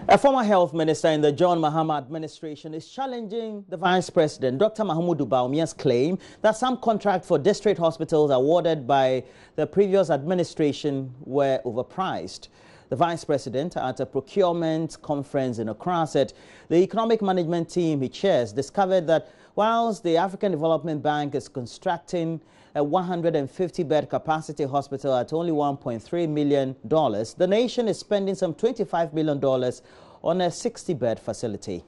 A former health minister in the John Mahama administration is challenging the vice president, Dr. Mahamudu Bawumia's claim that some contracts for district hospitals awarded by the previous administration were overpriced. The vice president, at a procurement conference in Accra, said the economic management team he chairs discovered that whilst the African Development Bank is constructing a 150-bed capacity hospital at only $1.3 million, the nation is spending some $25 million on a 60-bed facility.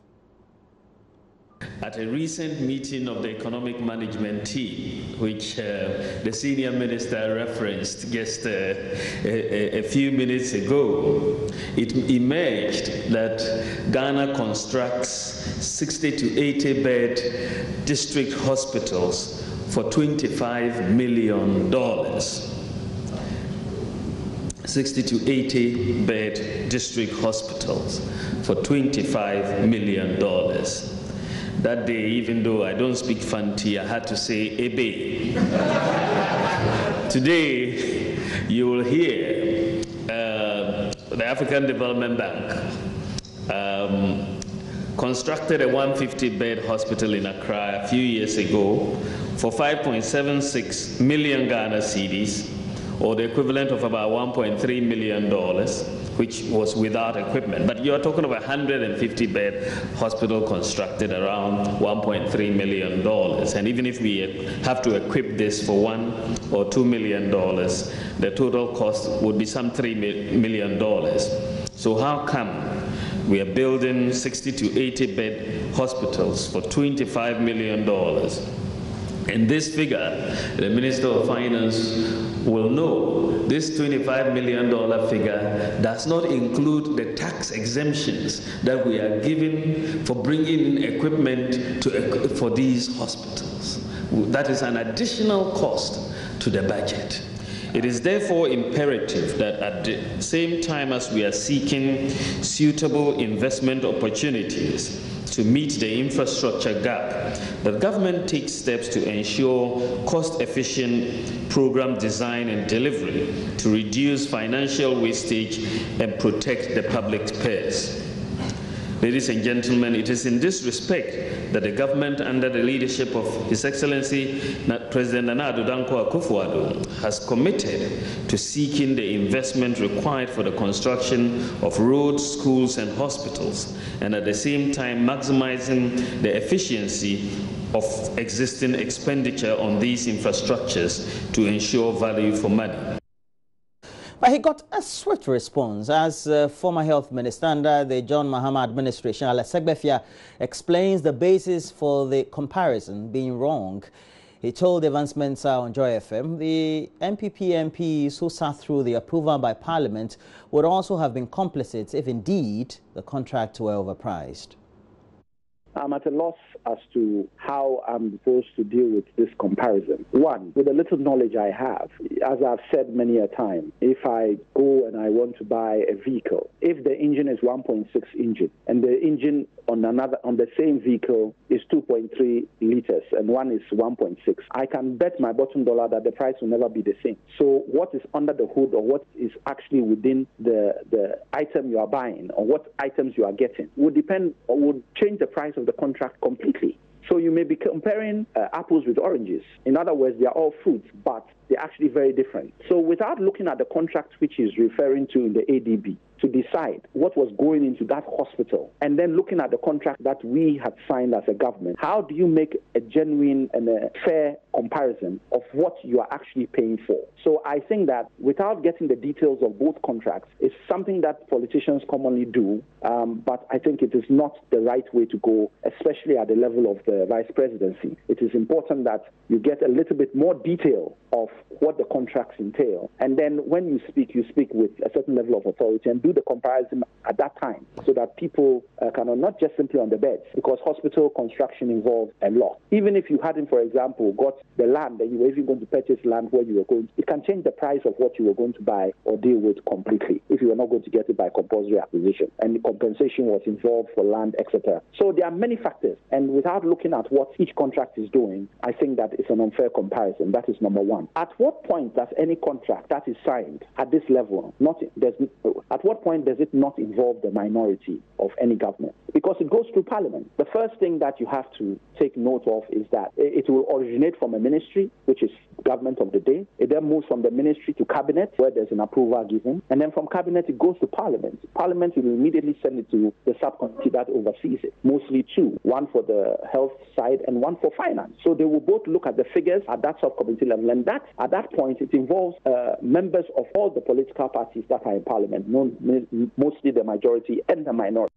At a recent meeting of the economic management team, which the senior minister referenced just a few minutes ago, it emerged that Ghana constructs 60 to 80 bed district hospitals for $25 million. 60 to 80 bed district hospitals for $25 million. That day, even though I don't speak Fanti, I had to say Ebe. Today, you will hear the African Development Bank constructed a 150-bed hospital in Accra a few years ago for 5.76 million Ghana cedis, or the equivalent of about $1.3 million, which was without equipment. But you're talking of a 150-bed hospital constructed around $1.3 million. And even if we have to equip this for $1 or $2 million, the total cost would be some $3 million. So how come we are building 60 to 80 bed hospitals for $25 million? And this figure, the Minister of Finance will know, this $25 million figure does not include the tax exemptions that we are giving for bringing in equipment for these hospitals. That is an additional cost to the budget. It is therefore imperative that at the same time as we are seeking suitable investment opportunities to meet the infrastructure gap, the government takes steps to ensure cost-efficient program design and delivery to reduce financial wastage and protect the public purse. Ladies and gentlemen, it is in this respect that the government, under the leadership of His Excellency President Nana Addo Dankwa Akufo-Addo, has committed to seeking the investment required for the construction of roads, schools, and hospitals, and at the same time maximizing the efficiency of existing expenditure on these infrastructures to ensure value for money. But he got a swift response as former health minister under the John Mahama administration, Alex Segbefia, explains the basis for the comparison being wrong. He told Evans Mensah on Joy FM the NPP MPs who sat through the approval by Parliament would also have been complicit if indeed the contracts were overpriced. I'm at a loss as to how I'm supposed to deal with this comparison. One, with the little knowledge I have, as I've said many a time, if I go and I want to buy a vehicle, if the engine is 1.6 engine and the engine on the same vehicle is 2.3 liters and one is 1.6, I can bet my bottom dollar that the price will never be the same. So what is under the hood, or what is actually within the item you are buying, or what items you are getting, would depend or would change the price of the contract completely. So you may be comparing apples with oranges. In other words, they are all fruits, but they're actually very different. So without looking at the contract which he's referring to in the ADB, to decide what was going into that hospital, and then looking at the contract that we had signed as a government, how do you make a genuine and a fair comparison of what you are actually paying for? So I think that without getting the details of both contracts, it's something that politicians commonly do, but I think it is not the right way to go, especially at the level of the vice presidency. It is important that you get a little bit more detail of what the contracts entail, and then when you speak with a certain level of authority and do the comparison at that time, so that people can not just simply on the beds, because hospital construction involves a lot. Even if you hadn't, for example, got the land and you were even going to purchase land where you were going, it can change the price of what you were going to buy or deal with completely if you were not going to get it by compulsory acquisition, and the compensation was involved for land, etc. So there are many factors, and without looking at what each contract is doing, I think that it's an unfair comparison. That is number one. At what what point does any contract that is signed at this level at what point does it not involve the minority of any government? Because it goes through Parliament. The first thing that you have to take note of is that it will originate from a ministry, which is government of the day. It then moves from the ministry to cabinet, where there's an approval given, and then from cabinet it goes to Parliament. Parliament will immediately send it to the subcommittee that oversees it, mostly two, one for the health side and one for finance. So they will both look at the figures at that subcommittee level, and at that point it involves members of all the political parties that are in Parliament, mostly the majority and the minority.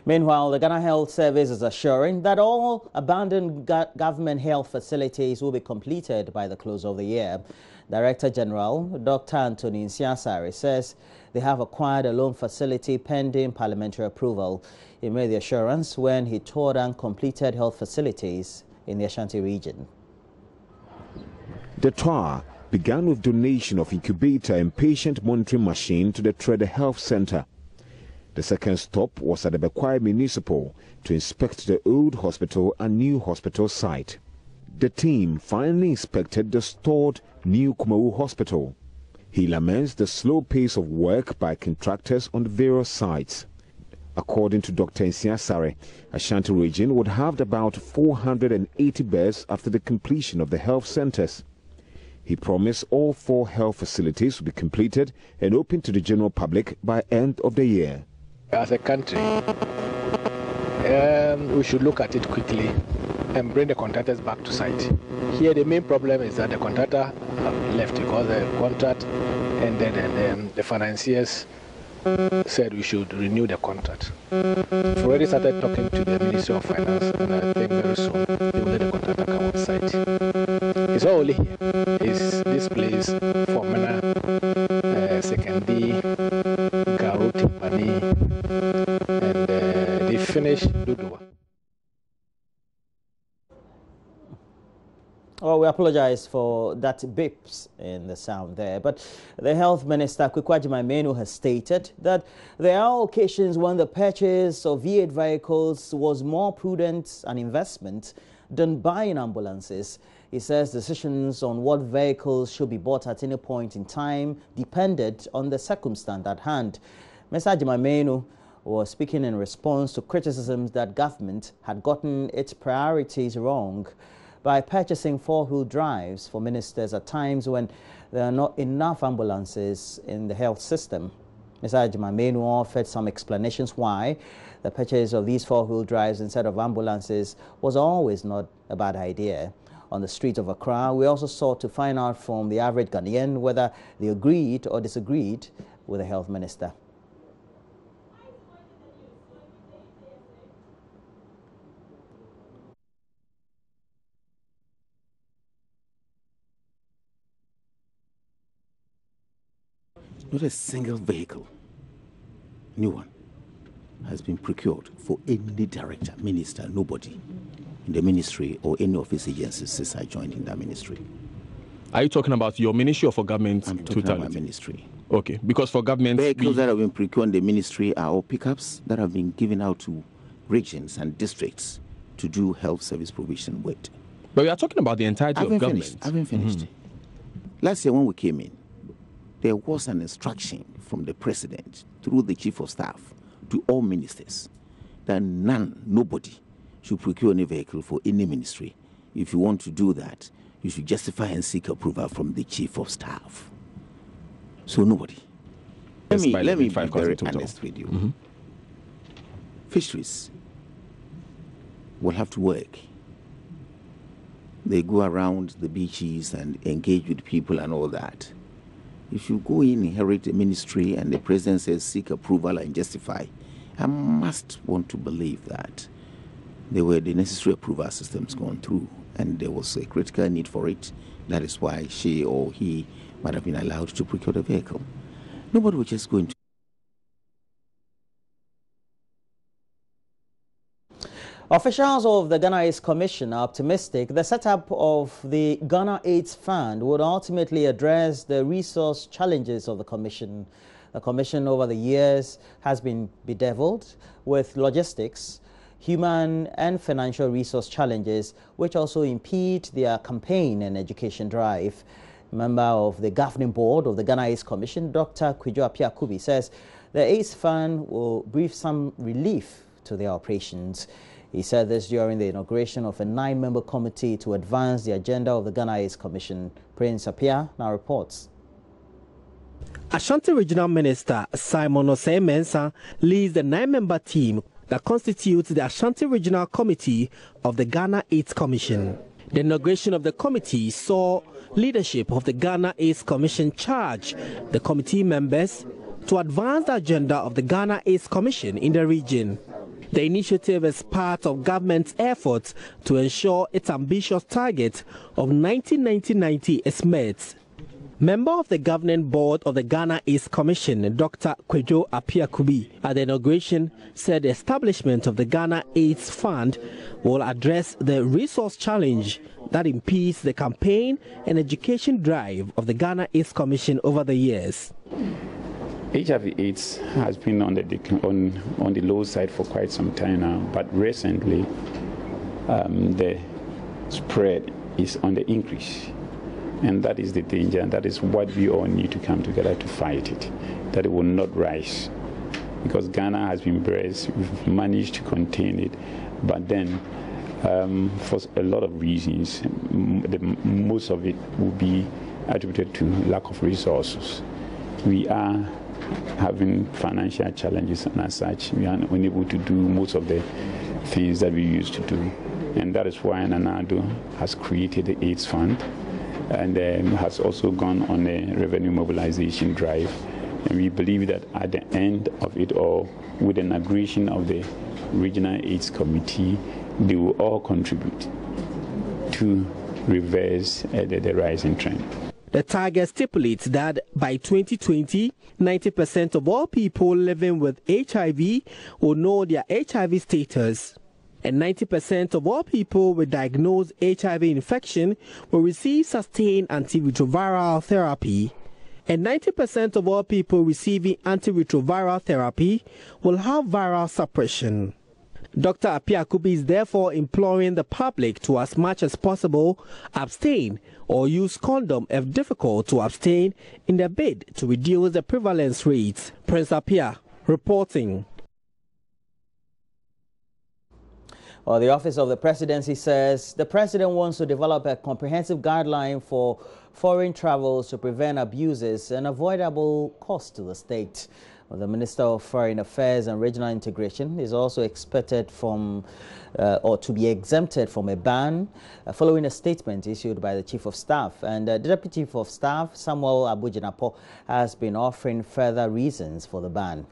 Meanwhile, the Ghana Health Service is assuring that all abandoned government health facilities will be completed by the close of the year. Director General Dr. Anthony Nsiasare says they have acquired a loan facility pending parliamentary approval. He made the assurance when he toured uncompleted health facilities in the Ashanti region. The tour began with donation of incubator and patient monitoring machine to the Trede Health Center. The second stop was at the Bekwai Municipal to inspect the old hospital and new hospital site. The team finally inspected the stored new Kumawu Hospital. He laments the slow pace of work by contractors on the various sites. According to Dr. Nsiasare, Ashanti region would have about 480 beds after the completion of the health centers. He promised all 4 health facilities will be completed and open to the general public by end of the year. As a country, we should look at it quickly and bring the contractors back to site. Here the main problem is that the contractor left because the contract ended and the financiers said we should renew the contract. We've already started talking to the Ministry of Finance, and I think very soon they will let the contractor come on site. It's not only here. It's this place, Formana, Sekendi, Garo, Timpani, and they finished Dudua. Oh, we apologize for that bips in the sound there. But the Health Minister, Kwekwaji Maimenu, has stated that there are occasions when the purchase of V8 vehicles was more prudent an investment than buying ambulances. He says decisions on what vehicles should be bought at any point in time depended on the circumstance at hand. Mr. Maimenu was speaking in response to criticisms that government had gotten its priorities wrong by purchasing 4-wheel drives for ministers at times when there are not enough ambulances in the health system. Mr. Ajimamenu offered some explanations why the purchase of these 4-wheel drives instead of ambulances was always not a bad idea. On the streets of Accra, we also sought to find out from the average Ghanaian whether they agreed or disagreed with the health minister. Not a single vehicle, new one, has been procured for any director, minister, nobody in the ministry or any of its agencies since I joined in that ministry. Are you talking about your ministry or for government? I'm talking about my ministry. Okay, because for government... Vehicles that have been procured in the ministry are all pickups that have been given out to regions and districts to do health service provision with. But we are talking about the entirety of government. I haven't finished. Last year when we came in, there was an instruction from the president through the chief of staff to all ministers that nobody should procure any vehicle for any ministry. If you want to do that, you should justify and seek approval from the chief of staff. So nobody. Let me be very honest with you. Fisheries will have to work. They go around the beaches and engage with people and all that. If you go in, inherit a ministry, and the president says seek approval and justify, I must want to believe that there were the necessary approval systems gone through, and there was a critical need for it. That is why she or he might have been allowed to procure the vehicle. Nobody was just going to. Officials of the Ghana AIDS Commission are optimistic the setup of the Ghana AIDS Fund would ultimately address the resource challenges of the Commission. The Commission over the years has been bedeviled with logistics, human and financial resource challenges, which also impede their campaign and education drive. Member of the governing board of the Ghana AIDS Commission, Dr. Kwejo Appiah-Kubi, says the AIDS Fund will bring some relief to their operations. He said this during the inauguration of a 9-member committee to advance the agenda of the Ghana AIDS Commission. Prince Appiah now reports. Ashanti Regional Minister Simon Osei-Mensah leads the 9-member team that constitutes the Ashanti Regional Committee of the Ghana AIDS Commission. The inauguration of the committee saw leadership of the Ghana AIDS Commission charge the committee members to advance the agenda of the Ghana AIDS Commission in the region. The initiative is part of government's efforts to ensure its ambitious target of 1990 is met. Member of the governing board of the Ghana AIDS Commission, Dr. Kwejo Appiah-Kubi, at the inauguration said the establishment of the Ghana AIDS Fund will address the resource challenge that impedes the campaign and education drive of the Ghana AIDS Commission over the years. HIV/AIDS has been on the low side for quite some time now, but recently the spread is on the increase. And that is the danger, and that is what we all need to come together to fight it, that it will not rise. Because Ghana has been blessed, we've managed to contain it, but then for a lot of reasons, most of it will be attributed to lack of resources. We are having financial challenges, and as such, we are unable to do most of the things that we used to do. And that is why Nana Addo has created the AIDS Fund, and has also gone on a revenue mobilization drive. And we believe that at the end of it all, with the inauguration of the Regional AIDS Committee, they will all contribute to reverse the rising trend. The target stipulates that by 2020, 90% of all people living with HIV will know their HIV status. And 90% of all people with diagnosed HIV infection will receive sustained antiretroviral therapy. And 90% of all people receiving antiretroviral therapy will have viral suppression. Dr. Appiah-Kubi is therefore imploring the public to, as much as possible, abstain or use condom if difficult to abstain in the bid to reduce the prevalence rates. Prince Appiah reporting. Well, the Office of the Presidency says the President wants to develop a comprehensive guideline for foreign travels to prevent abuses and avoidable costs to the state. Well, the Minister of Foreign Affairs and Regional Integration is also expected from or to be exempted from a ban following a statement issued by the Chief of Staff. And the Deputy Chief of Staff, Samuel Abujinapo, has been offering further reasons for the ban.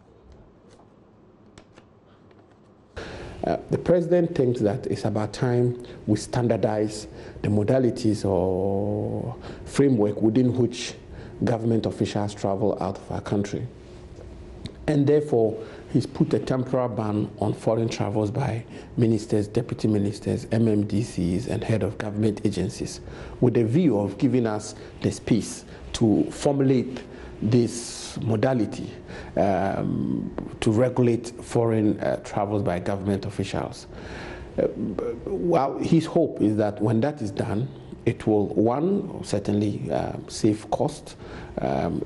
The President thinks that it's about time we standardize the modalities or framework within which government officials travel out of our country. And therefore, he's put a temporary ban on foreign travels by ministers, deputy ministers, MMDCs, and head of government agencies, with a view of giving us the space to formulate this modality to regulate foreign travels by government officials. Well, his hope is that when that is done, it will, one, certainly save cost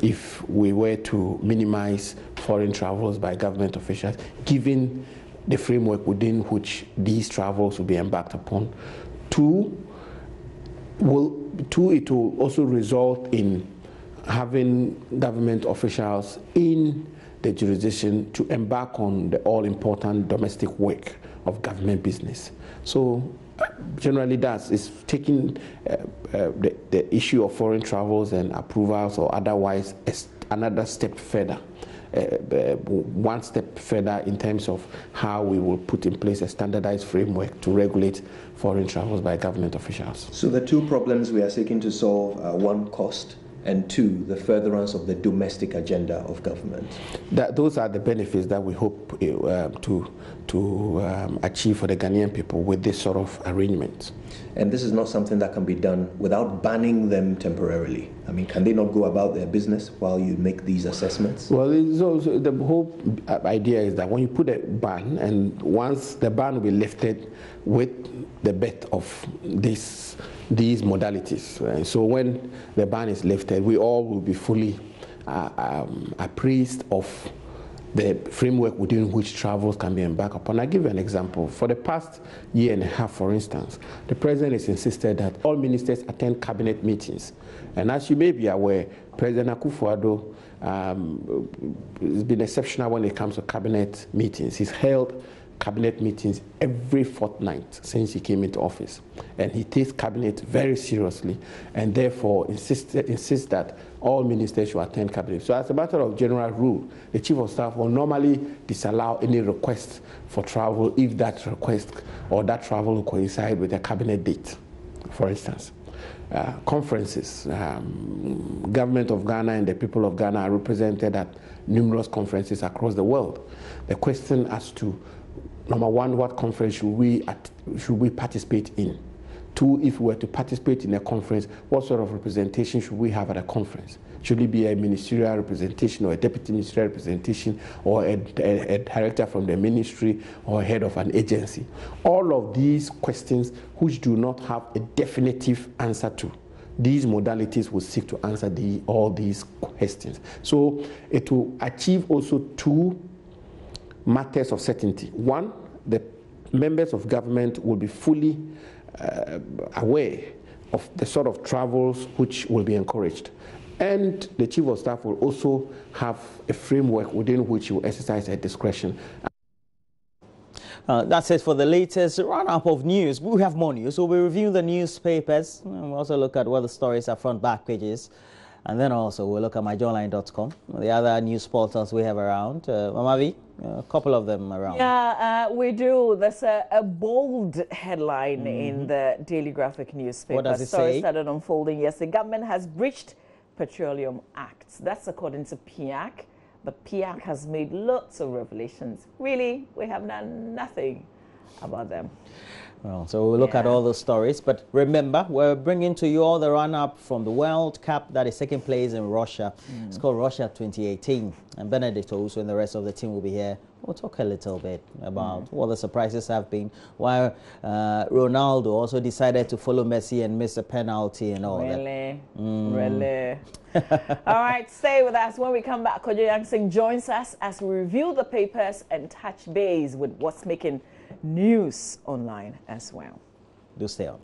if we were to minimize foreign travels by government officials, given the framework within which these travels will be embarked upon. Two, it will also result in having government officials in the jurisdiction to embark on the all-important domestic work of government business. So generally is taking the issue of foreign travels and approvals or otherwise another step further, one step further in terms of how we will put in place a standardized framework to regulate foreign travels by government officials. So the two problems we are seeking to solve are one, cost, and two, the furtherance of the domestic agenda of government. Those are the benefits that we hope to achieve for the Ghanaian people with this sort of arrangement. And this is not something that can be done without banning them temporarily. I mean, can they not go about their business while you make these assessments? Well, so the whole idea is that when you put a ban, and once the ban will be lifted with the birth of these modalities, right? So when the ban is lifted, we all will be fully appraised of the framework within which travels can be embarked upon. I'll give you an example. For the past year and a half, for instance, the president has insisted that all ministers attend cabinet meetings. And as you may be aware, President Akufo-Addo has been exceptional when it comes to cabinet meetings. He's held cabinet meetings every fortnight since he came into office. And he takes cabinet very seriously, and therefore insists that all ministers should attend cabinet. So as a matter of general rule, the chief of staff will normally disallow any request for travel if that request or that travel will coincide with a cabinet date, for instance. Conferences, government of Ghana and the people of Ghana are represented at numerous conferences across the world. The question as to, number one, what conference should we participate in? Two, if we were to participate in a conference, what sort of representation should we have at a conference? Should it be a ministerial representation or a deputy ministerial representation or a director from the ministry or a head of an agency? All of these questions which do not have a definitive answer to, these modalities will seek to answer all these questions. So it will achieve also two matters of certainty. One, the members of government will be fully aware of the sort of travels which will be encouraged. And the chief of staff will also have a framework within which he will exercise their discretion. That's it for the latest roundup of news. We have more news. We'll be reviewing the newspapers. We'll also look at what the stories are front back pages. And then also we'll look at myjoyline.com, the other news portals we have around. Mamavi, a couple of them around. Yeah, we do. There's a bold headline in the Daily Graphic newspaper. What does it Story say? started unfolding. Yes, the government has breached Petroleum Act. That's according to PIAC. But PIAC has made lots of revelations. Really, we have done nothing about them. Well, so we'll look at all those stories. But remember, we're bringing to you all the run-up from the World Cup that is taking place in Russia. It's called Russia 2018. And Benedict also and the rest of the team will be here. We'll talk a little bit about what the surprises have been. Why Ronaldo also decided to follow Messi and miss a penalty and all that. Really? All right, stay with us. When we come back, Kojo Yangsing joins us as we review the papers and touch base with what's making news online as well. Do stay on.